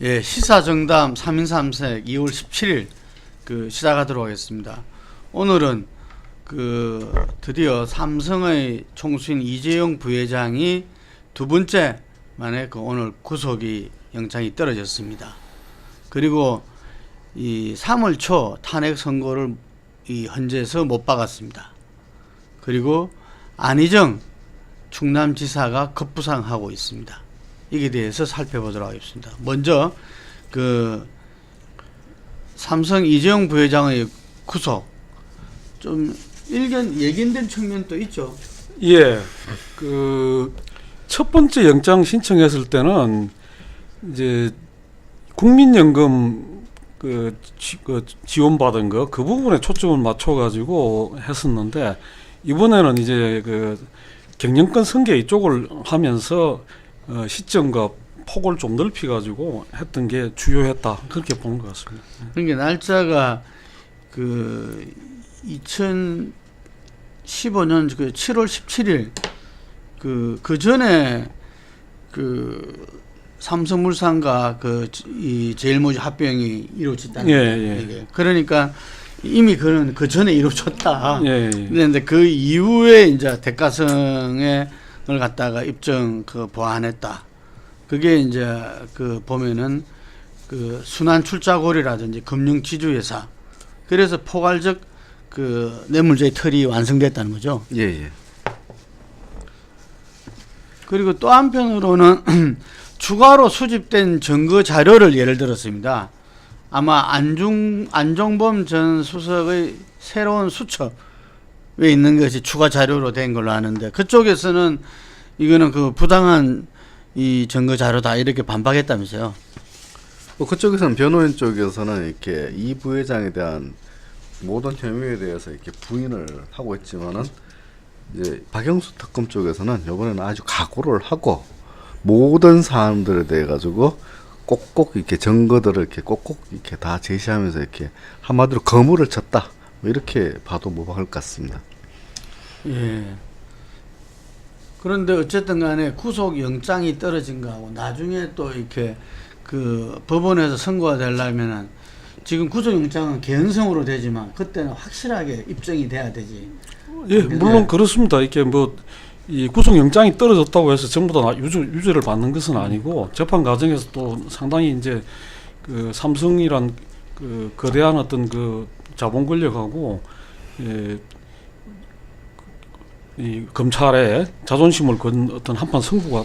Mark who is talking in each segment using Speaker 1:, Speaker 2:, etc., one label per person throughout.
Speaker 1: 예, 시사정담 3인 3색 2월 17일 시작하도록 하겠습니다. 오늘은 드디어 삼성의 총수인 이재용 부회장이 두 번째 만에 오늘 구속이 영장이 떨어졌습니다. 그리고 이 3월 초 탄핵 선고를 이 헌재에서 못 박았습니다. 그리고 안희정 충남지사가 급부상하고 있습니다. 이에 대해서 살펴보도록 하겠습니다. 먼저 삼성 이재용 부회장의 구속 좀 예견된 측면도 있죠.
Speaker 2: 예, 첫 번째 영장 신청했을 때는 이제 국민연금 지원받은 거 그 부분에 초점을 맞춰가지고 했었는데, 이번에는 이제 경영권 승계 이쪽을 하면서 시점과 폭을 좀 넓혀가지고 했던 게 주요했다, 그렇게 보는 것 같습니다.
Speaker 1: 그러니까 날짜가 2015년 7월 17일 그 전에 삼성물산과 이 제일모직 합병이 이루어졌다는 거예요. 그러니까 이미 그 전에 이루어졌다. 그런데 그 이후에 이제 대가성을 갖다가 입증 보완했다. 그게 이제 보면은 순환 출자고리라든지 금융지주회사, 그래서 포괄적 뇌물죄의 틀이 완성됐다는 거죠.
Speaker 3: 예.
Speaker 1: 그리고 또 한편으로는 추가로 수집된 증거 자료를 예를 들었습니다. 아마 안종범 전 수석의 새로운 수첩에 있는 것이 추가 자료로 된 걸로 아는데, 그쪽에서는 이거는 부당한 이 증거 자료다 이렇게 반박했다면서요.
Speaker 3: 그쪽에서는, 변호인 쪽에서는 이렇게 이 부회장에 대한 모든 혐의에 대해서 이렇게 부인을 하고 있지만은, 이제 박영수 특검 쪽에서는 이번에는 아주 각오를 하고 모든 사안들에 대해 가지고 꼭꼭 이렇게 증거들을 이렇게 꼭꼭 이렇게 다 제시하면서 이렇게 한마디로 거물을 쳤다, 이렇게 봐도 무방할 것 같습니다.
Speaker 1: 예. 그런데 어쨌든 간에 구속 영장이 떨어진 거하고 나중에 또 이렇게 법원에서 선고가 되려면은, 지금 구속 영장은 개연성으로 되지만 그때는 확실하게 입증이 돼야 되지.
Speaker 2: 예, 물론 그렇습니다. 이렇게 이 구속 영장이 떨어졌다고 해서 전부 다 유죄를 받는 것은 아니고, 재판 과정에서 또 상당히 이제 삼성이란 거대한 어떤 자본 권력하고 이 검찰의 자존심을 건 어떤 한판 승부가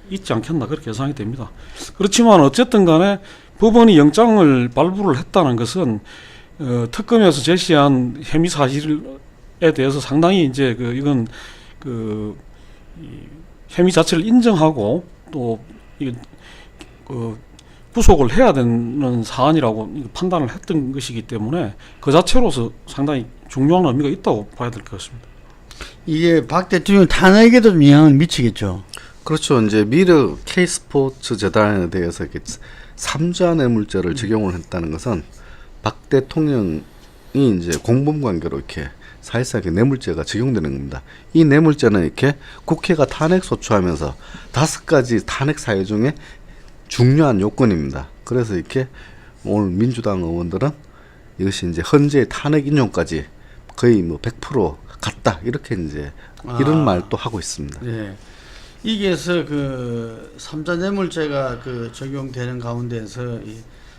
Speaker 2: 있지 않겠나, 그렇게 예상이 됩니다. 그렇지만 어쨌든 간에 법원이 영장을 발부를 했다는 것은 특검에서 제시한 혐의 사실에 대해서 상당히 이제 이건 혐의 자체를 인정하고 또 구속을 해야 되는 사안이라고 판단을 했던 것이기 때문에 그 자체로서 상당히 중요한 의미가 있다고 봐야 될 것 같습니다.
Speaker 1: 이게 박 대통령 탄핵에도 좀 영향을 미치겠죠.
Speaker 3: 그렇죠. 이제 미르 K스포츠 재단에 대해서 이렇게 3자 뇌물죄를 적용을 했다는 것은 박 대통령이 이제 공범관계로 이렇게 사실상 뇌물죄가 적용되는 겁니다. 이 뇌물죄는 이렇게 국회가 탄핵 소추하면서 5가지 탄핵 사유 중에 중요한 요건입니다. 그래서 이렇게 오늘 민주당 의원들은 이것이 이제 헌재의 탄핵 인용까지 거의 100% 갔다, 이렇게 이제 이런 말도 하고 있습니다.
Speaker 1: 네. 이게서 3자 뇌물죄가 적용되는 가운데서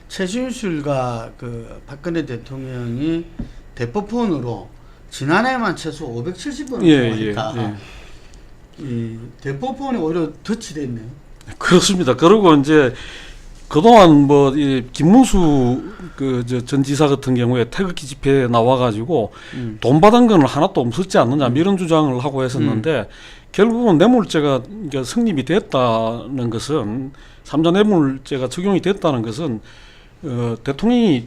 Speaker 1: 최순실과 통과 대통령이 대법원으로 지난해만 최소 570번을 통과했다. 이 대법원이 오히려 덧치됐네요.
Speaker 2: 그렇습니다. 그리고 이제 그동안 이 김문수 전 지사 같은 경우에 태극기 집회에 나와가지고 돈 받은 거는 하나도 없었지 않느냐, 이런 주장을 하고 했었는데, 결국은 뇌물죄가 성립이 됐다는 것은, 3자 뇌물죄가 적용이 됐다는 것은 대통령이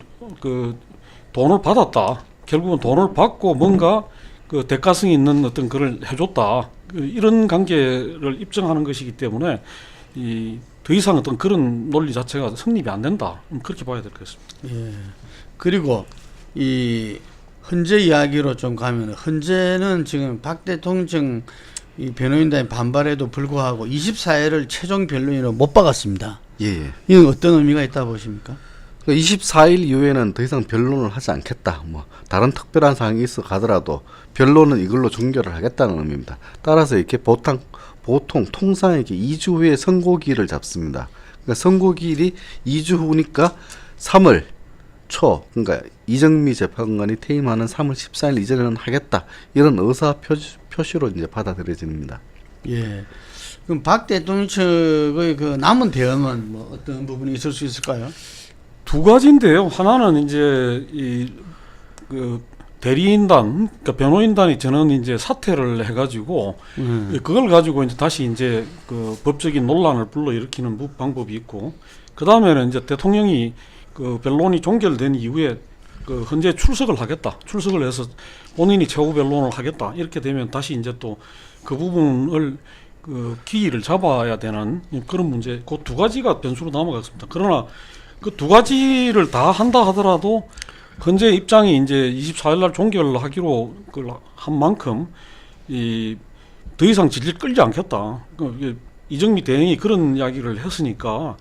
Speaker 2: 돈을 받았다, 결국은 돈을 받고 뭔가 대가성이 있는 어떤 그걸 해줬다, 이런 관계를 입증하는 것이기 때문에 더 이상 어떤 그런 논리 자체가 성립이 안 된다, 그렇게 봐야 될 것 같습니다.
Speaker 1: 예. 그리고 이 헌재 이야기로 좀 가면, 헌재는 지금 박 대통령 이 변호인단의 반발에도 불구하고 24회를 최종 변론으로 못 박았습니다.
Speaker 3: 예.
Speaker 1: 이건 어떤 의미가 있다 보십니까?
Speaker 3: 24일 이후에는 더 이상 변론을 하지 않겠다. 뭐 다른 특별한 사항이 있어 가더라도 변론은 이걸로 종결을 하겠다는 의미입니다. 따라서 이렇게 보통 통상 이렇게 2주 후에 선고기일을 잡습니다. 그러니까 선고기일이 2주 후니까 3월 초, 그러니까 이정미 재판관이 퇴임하는 3월 14일 이전에는 하겠다. 이런 의사 표시로 이제 받아들여집니다.
Speaker 1: 예. 그럼 박 대통령 측의 그 남은 대응은 뭐 어떤 부분이 있을 수 있을까요?
Speaker 2: 두 가지인데요. 하나는 이제 이 그 대리인단, 그러니까 변호인단이 저는 이제 사퇴를 해가지고 그걸 가지고 이제 다시 이제 그 법적인 논란을 불러일으키는 방법이 있고, 그 다음에는 이제 대통령이 그 변론이 종결된 이후에 그 헌재 출석을 하겠다. 출석을 해서 본인이 최후 변론을 하겠다. 이렇게 되면 다시 이제 또 그 부분을 그 기일을 잡아야 되는 그런 문제. 그 두 가지가 변수로 남아갔습니다. 그러나 그 두 가지를 다 한다 하더라도 헌재 입장이 이제 24일 날 종결하기로 한 만큼 더 이상 질질 끌지 않겠다. 이정미 대행이 그런 이야기를 했으니까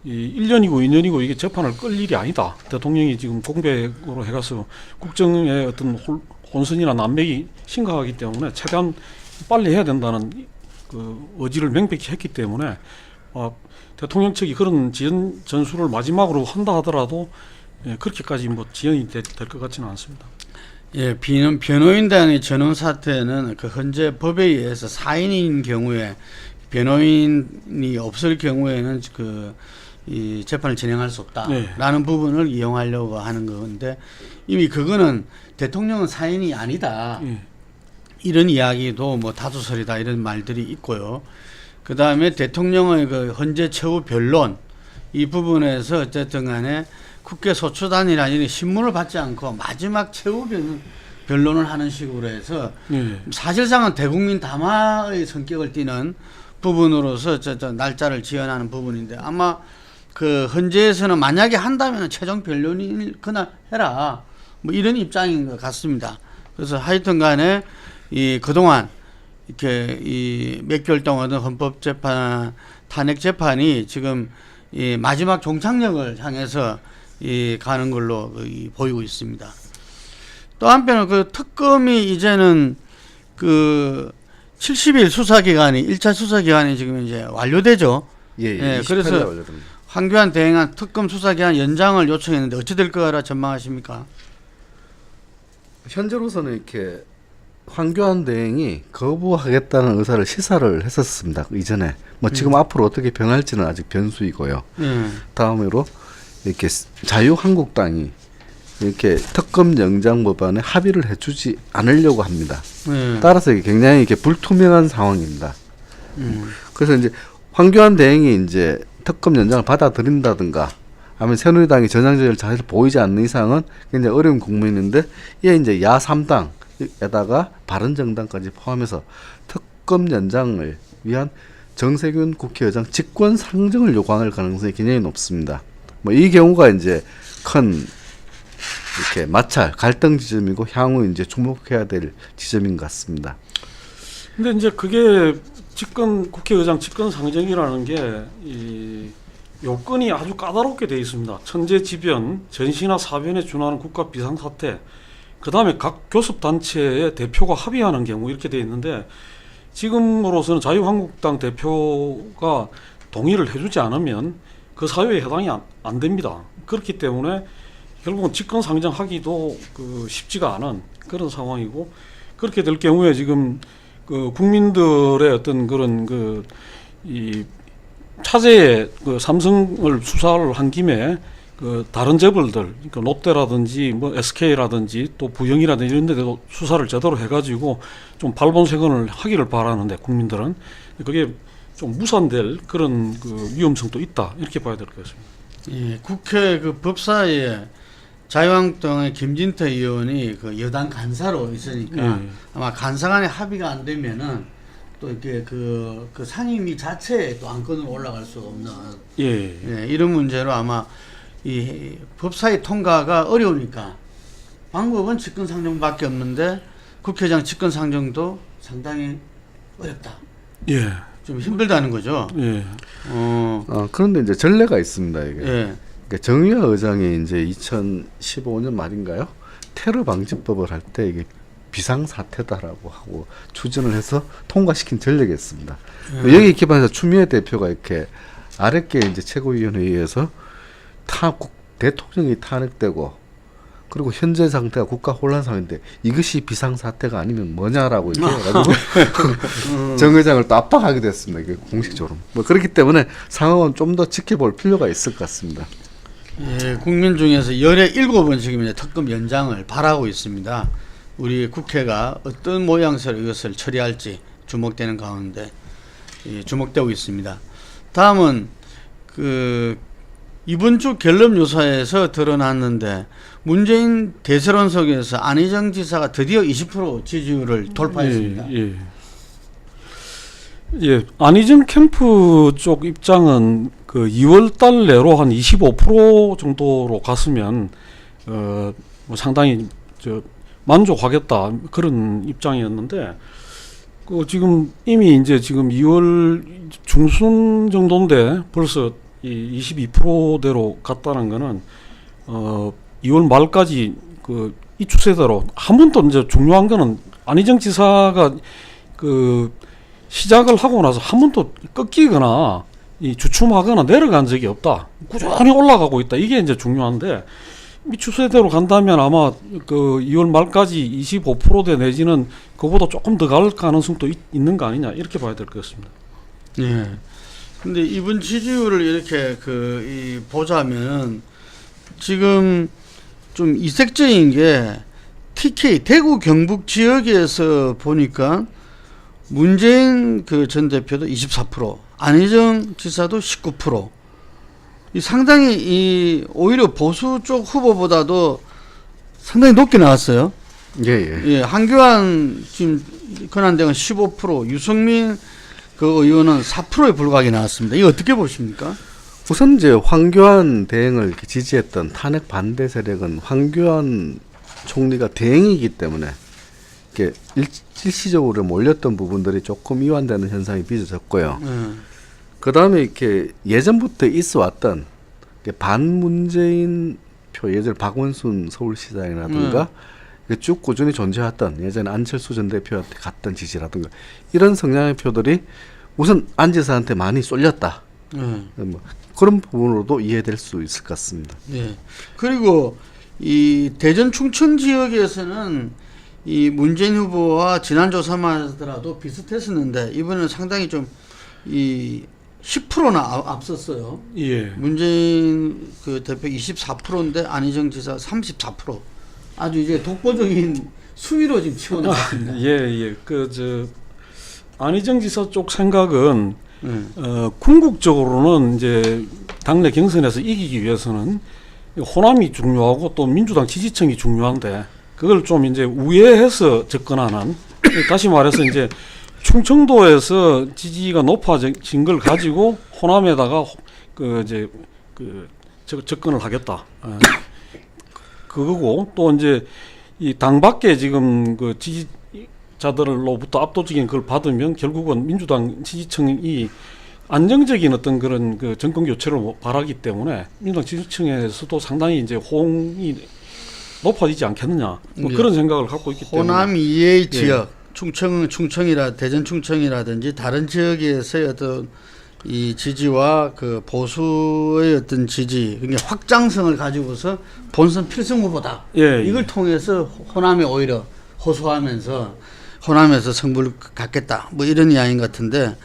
Speaker 2: 1년이고 2년이고 이게 재판을 끌 일이 아니다. 대통령이 지금 공백으로 해가서 국정의 어떤 혼선이나 난맥이 심각하기 때문에 최대한 빨리 해야 된다는 그 의지를 명백히 했기 때문에 대통령 측이 그런 지연 전술을 마지막으로 한다 하더라도 그렇게까지 뭐 지연이 될 것 같지는 않습니다.
Speaker 1: 예, 변호인단의 전원 사퇴는 그 현재 법에 의해서 4인인 경우에 변호인이 없을 경우에는 이 재판을 진행할 수 없다라는 부분을 이용하려고 하는 건데, 이미 그거는 대통령은 4인이 아니다. 이런 이야기도 뭐 다수설이다 이런 말들이 있고요. 그 다음에 대통령의 그 헌재 최후 변론 이 부분에서 어쨌든 간에 국회 소추단이라는 신문을 받지 않고 마지막 최후 변론을 하는 식으로 해서 사실상은 대국민 담화의 성격을 띠는 부분으로서 날짜를 지연하는 부분인데, 아마 그 헌재에서는 만약에 한다면 최종 변론일 그날 해라 뭐 이런 입장인 것 같습니다. 그래서 하여튼 간에 그동안 이렇게 몇 개월 동안 헌법재판 탄핵 재판이 지금 마지막 종착역을 향해서 가는 걸로 보이고 있습니다. 또 한편은 그 특검이 이제는 그 70일 수사기간이 1차 수사기간이 지금 이제 완료되죠.
Speaker 3: 예,
Speaker 1: 그래서
Speaker 3: 완료됩니다.
Speaker 1: 황교안 대행한 특검 수사기간 연장을 요청했는데 어찌 될 거라 전망하십니까?
Speaker 3: 현재로서는 이렇게 황교안 대행이 거부하겠다는 의사를 시사를 했었습니다. 이전에 뭐 지금 앞으로 어떻게 변할지는 아직 변수이고요. 다음으로 이렇게 자유한국당이 이렇게 특검 영장 법안에 합의를 해주지 않으려고 합니다. 따라서 굉장히 이렇게 불투명한 상황입니다. 그래서 이제 황교안 대행이 이제 특검 연장을 받아들인다든가 아니면 새누리당이 전향적인 자세를 보이지 않는 이상은 굉장히 어려운 국면인데, 이게 이제 야3당에다가 바른정당까지 포함해서 특검 연장을 위한 정세균 국회의장 직권 상정을 요구할 가능성이 굉장히 높습니다. 뭐 이 경우가 이제 큰 이렇게 마찰 갈등 지점이고 향후 이제 주목해야 될 지점인 것 같습니다.
Speaker 2: 근데 이제 그게 국회의장 직권 상정이라는 게 요건이 아주 까다롭게 되어 있습니다. 천재지변, 전시나 사변에 준하는 국가 비상사태, 그 다음에 각 교섭단체의 대표가 합의하는 경우 이렇게 되어 있는데, 지금으로서는 자유한국당 대표가 동의를 해주지 않으면 그 사유에 해당이 안 됩니다. 그렇기 때문에 결국은 직권 상정하기도 쉽지가 않은 그런 상황이고, 그렇게 될 경우에 지금 그 국민들의 어떤 그런 이 차제에 삼성을 수사를 한 김에 다른 재벌들, 그러니까 롯데라든지 뭐 SK라든지 또 부영이라든지 이런 데도 수사를 제대로 해가지고 좀 발본색원을 하기를 바라는데, 국민들은 그게 좀 무산될 그런 위험성도 있다 이렇게 봐야 될 것 같습니다.
Speaker 1: 예, 국회 법사위에 자유한국당의 김진태 의원이 여당 간사로 있으니까 아마 간사 간에 합의가 안 되면은 또 이렇게 그 상임위 자체에 또 안건으로 올라갈 수가 없는 이런 문제로 아마 이 법사위 통과가 어려우니까 방법은 직권 상정밖에 없는데 국회의장 직권 상정도 상당히 어렵다. 좀 힘들다는 거죠.
Speaker 2: 예.
Speaker 3: 그런데 이제 전례가 있습니다. 이게
Speaker 1: 예.
Speaker 3: 그러니까 정의화 의장이 이제 2015년 말인가요? 테러 방지법을 할 때 이게 비상사태다라고 하고 추진을 해서 통과시킨 전례가 있습니다. 여기 기반해서 추미애 대표가 이렇게 아랫게 이제 최고위원회의에서 대통령이 탄핵되고 그리고 현재 상태가 국가 혼란 상황인데 이것이 비상사태가 아니면 뭐냐라고 이렇게 해가지고 정 의장을 또 압박하게 됐습니다. 이게 공식적으로. 뭐 그렇기 때문에 상황은 좀 더 지켜볼 필요가 있을 것 같습니다.
Speaker 1: 예, 국민 중에서 열에 7번씩이면 이제 특검 연장을 바라고 있습니다. 우리 국회가 어떤 모양새로 이것을 처리할지 주목되는 가운데 주목되고 있습니다. 다음은 이번 주 갤럽 조사에서 드러났는데 문재인 대세론 속에서 안희정 지사가 드디어 20% 지지율을 돌파했습니다.
Speaker 2: 예. 예, 안희정 캠프 쪽 입장은 그 2월 달 내로 한 25% 정도로 갔으면 뭐 상당히 만족하겠다 그런 입장이었는데 지금 이미 이제 지금 2월 중순 정도인데 벌써 이 22%대로 갔다는 거는 2월 말까지 이 추세대로 한 번도 이제 중요한 거는 안희정 지사가 시작을 하고 나서 한 번도 꺾이거나 이 주춤하거나 내려간 적이 없다. 꾸준히 올라가고 있다. 이게 이제 중요한데 이 추세대로 간다면 아마 2월 말까지 25%대 내지는 그보다 조금 더 갈 가능성도 있는 거 아니냐 이렇게 봐야 될 것 같습니다.
Speaker 1: 예. 근데 이번 지지율을 이렇게 보자면 지금 좀 이색적인 게 TK 대구 경북 지역에서 보니까 문재인 전 대표도 24%, 안희정 지사도 19%. 상당히 오히려 보수 쪽 후보보다도 상당히 높게 나왔어요. 예, 한교안 지금 권한대행은 15%, 유승민 의원은 4%에 불과하게 나왔습니다. 이거 어떻게 보십니까?
Speaker 3: 우선 이제 황교안 대행을 이렇게 지지했던 탄핵 반대 세력은 황교안 총리가 대행이기 때문에 이렇게 일시적으로 몰렸던 부분들이 조금 이완되는 현상이 빚어졌고요. 그 다음에 이렇게 예전부터 있어 왔던 반문재인 표, 예전 박원순 서울시장이라든가 쭉 꾸준히 존재했던 예전에 안철수 전 대표한테 갔던 지지라든가 이런 성향의 표들이 우선 안 지사한테 많이 쏠렸다. 뭐 그런 부분으로도 이해될 수 있을 것 같습니다.
Speaker 1: 네. 그리고 이 대전 충청 지역에서는 이 문재인 후보와 지난 조사만 하더라도 비슷했었는데 이번에는 상당히 좀 10%나 앞섰어요.
Speaker 2: 예.
Speaker 1: 문재인 대표 24%인데 안희정 지사 34%. 아주 이제 독보적인 수위로 지금 치워나갔습니다.
Speaker 2: 예. 안희정 지사 쪽 생각은 궁극적으로는 이제 당내 경선에서 이기기 위해서는 호남이 중요하고 또 민주당 지지층이 중요한데 그걸 좀 이제 우회해서 접근하는 다시 말해서 이제 충청도에서 지지가 높아진 걸 가지고 호남에다가 접근을 하겠다. 그거고 또 이제 이 당 밖에 지금 지지자들로부터 압도적인 걸 받으면 결국은 민주당 지지층이 안정적인 어떤 그런 정권 교체를 바라기 때문에 민주당 지지층에서도 상당히 이제 호응이 높아지지 않겠느냐 그런 생각을 갖고 있기 때문에
Speaker 1: 호남 이외의 지역 대전 충청이라든지 다른 지역에서의 어떤 이 지지와 보수의 어떤 지지 그러니까 확장성을 가지고서 본선 필승 후보다 이걸 통해서 호남에 오히려 호소하면서 호남에서 승부를 갖겠다 뭐 이런 이야기 같은데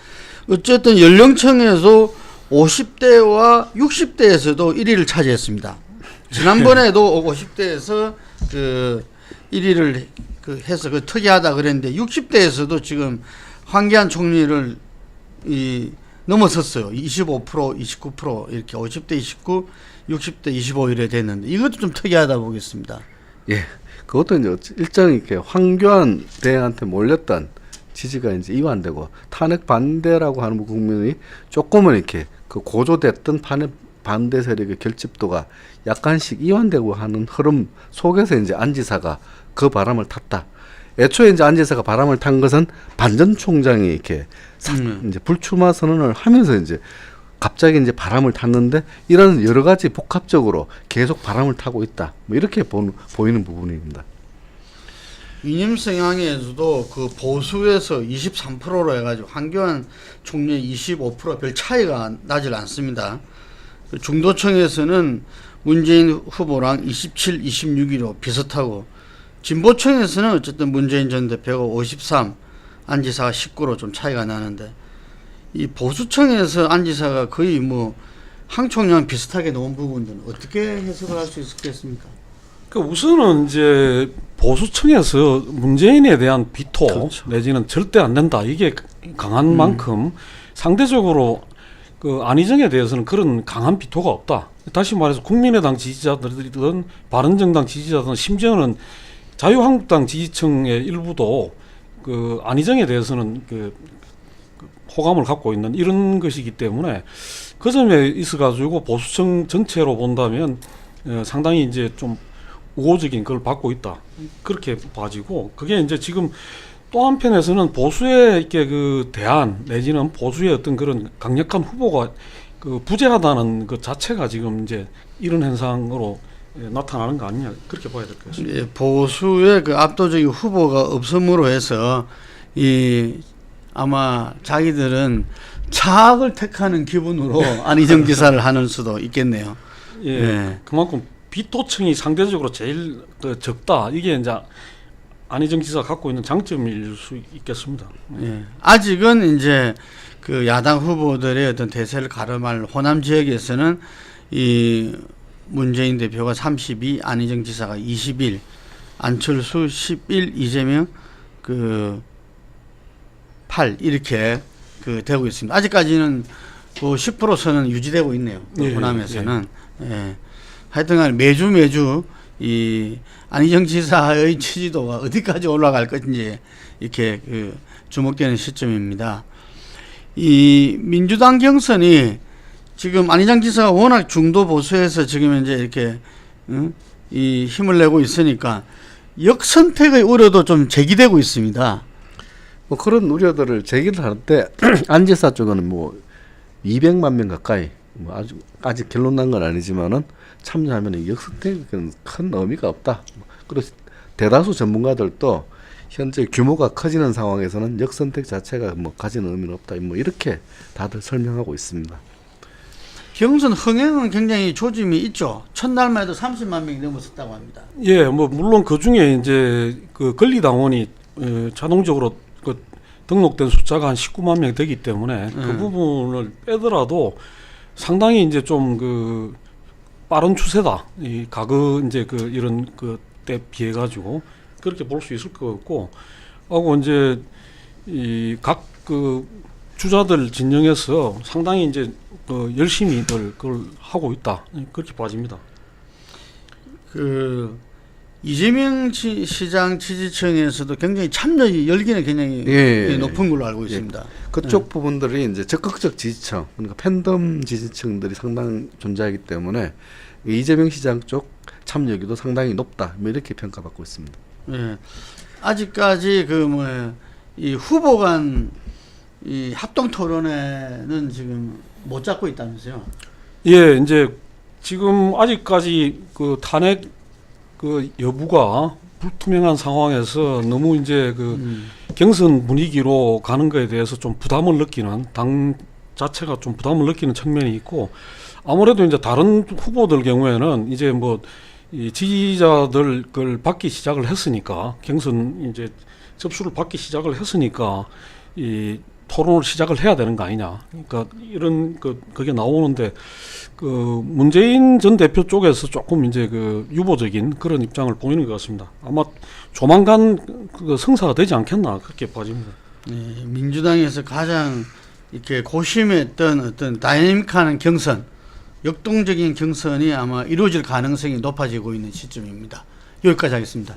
Speaker 1: 어쨌든 연령층에서 50대와 60대에서도 1위를 차지했습니다. 지난번에도 50대에서 1위를 해서 특이하다 그랬는데 60대에서도 지금 황교안 총리를 넘어섰어요. 25%, 29% 이렇게 50대 29, 60대 25 이래 됐는데 이것도 좀 특이하다 보겠습니다.
Speaker 3: 예, 그것도 이제 일정 이렇게 황교안 대행한테 몰렸던 지지가 이제 이완되고 탄핵 반대라고 하는 국민이 조금은 이렇게 고조됐던 반대 세력의 결집도가 약간씩 이완되고 하는 흐름 속에서 이제 안 지사가 그 바람을 탔다. 애초에 이제 안 지사가 바람을 탄 것은 반 전 총장이 이렇게 이제 불출마 선언을 하면서 이제 갑자기 이제 바람을 탔는데 이런 여러 가지 복합적으로 계속 바람을 타고 있다. 뭐 이렇게 보이는 부분입니다.
Speaker 1: 이념 성향에서도 그 보수에서 23%로 해가지고 한교안 총리 25%별 차이가 나질 않습니다. 그 중도층에서는 문재인 후보랑 27, 26위로 비슷하고 진보층에서는 어쨌든 문재인 전 대표가 53, 안 지사가 19로 좀 차이가 나는데 이 보수층에서 안 지사가 거의 뭐 황 총리랑 비슷하게 놓은 부분들은 어떻게 해석을 할 수 있겠습니까?
Speaker 2: 그 우선은 이제 보수층에서 문재인에 대한 비토
Speaker 3: 그렇죠.
Speaker 2: 내지는 절대 안 된다 이게 강한 만큼 상대적으로 그 안희정에 대해서는 그런 강한 비토가 없다. 다시 말해서 국민의당 지지자들이든 바른정당 지지자들은 심지어는 자유한국당 지지층의 일부도 그 안희정에 대해서는 그 호감을 갖고 있는 이런 것이기 때문에 그 점에 있어 가지고 보수층 전체로 본다면 상당히 이제 좀 우호적인 걸 받고 있다 그렇게 봐지고 그게 이제 지금 또 한편에서는 보수의 이렇게 그 대안 내지는 보수의 어떤 그런 강력한 후보가 그 부재하다는 그 자체가 지금 이제 이런 현상으로 나타나는 거 아니냐 그렇게 봐야 될 것 같습니다.
Speaker 1: 예, 보수의 그 압도적인 후보가 없음으로 해서 이 아마 자기들은 차악을 택하는 기분으로 안희정 지사를 하는 수도 있겠네요.
Speaker 2: 예,
Speaker 1: 예.
Speaker 2: 그만큼 비토층이 상대적으로 제일 그 적다 이게 이제 안희정 지사 갖고 있는 장점일 수 있겠습니다.
Speaker 1: 예. 아직은 이제 그 야당 후보들의 어떤 대세를 가름할 호남 지역에서는 이 문재인 대표가 32, 안희정 지사가 21, 안철수 11, 이재명 그 8 이렇게 그 되고 있습니다. 아직까지는 그 10%선은 유지되고 있네요.
Speaker 2: 예,
Speaker 1: 호남에서는. 예. 하여튼간 매주 이 안희정 지사의 지지도가 어디까지 올라갈 것인지 이렇게 그 주목되는 시점입니다. 이 민주당 경선이 지금 안희정 지사가 워낙 중도 보수에서 지금 현재 이렇게 이 힘을 내고 있으니까 역선택의 우려도 좀 제기되고 있습니다.
Speaker 3: 뭐 그런 우려들을 제기를 하는데 안 지사 쪽은 뭐 200만 명 가까이 뭐 아직 결론 난 건 아니지만은 참여하면 역선택은 큰 의미가 없다. 그리고 대다수 전문가들도 현재 규모가 커지는 상황에서는 역선택 자체가 뭐 가지는 의미는 없다. 뭐 이렇게 다들 설명하고 있습니다.
Speaker 1: 경선 흥행은 굉장히 조짐이 있죠. 첫날만 해도 30만 명이 넘었었다고 합니다.
Speaker 2: 예, 뭐 물론 그 중에 이제 그 권리당원이 자동적으로 그 등록된 숫자가 한 19만 명 되기 때문에 그 부분을 빼더라도 상당히 이제 좀 그 빠른 추세다. 이 과거 이제 그 이런 그 때 비해 가지고 그렇게 볼 수 있을 것 같고, 하고 이제 이 각 그 주자들 진영에서 상당히 이제 열심히들 그걸 하고 있다. 그렇게 봐집니다.
Speaker 1: 그 이재명 시장 지지층에서도 굉장히 참여 열기는 굉장히
Speaker 3: 예,
Speaker 1: 높은 걸로 알고
Speaker 3: 예.
Speaker 1: 있습니다.
Speaker 3: 그쪽 부분들이 이제 적극적 지지층, 그러니까 팬덤 지지층들이 상당 존재하기 때문에 이재명 시장 쪽 참여율도 상당히 높다. 뭐 이렇게 평가받고 있습니다.
Speaker 1: 예. 아직까지 이 후보 간 이 합동 토론회는 지금 못 잡고 있다면서요?
Speaker 2: 예, 이제 지금 아직까지 그 탄핵 그 여부가 불투명한 상황에서 너무 이제 경선 분위기로 가는 거에 대해서 좀 부담을 느끼는 당 자체가 좀 부담을 느끼는 측면이 있고, 아무래도 이제 다른 후보들 경우에는 이제 뭐 이 지지자들 걸 받기 시작을 했으니까, 경선 이제 접수를 받기 시작을 했으니까 이 토론을 시작을 해야 되는 거 아니냐. 그러니까 이런 그게 나오는데 문재인 전 대표 쪽에서 조금 이제 유보적인 그런 입장을 보이는 것 같습니다. 아마 조만간 성사가 되지 않겠나 그렇게 봐집니다.
Speaker 1: 네, 민주당에서 가장 이렇게 고심했던 어떤 다이내믹한 경선, 역동적인 경선이 아마 이루어질 가능성이 높아지고 있는 시점입니다. 여기까지 하겠습니다.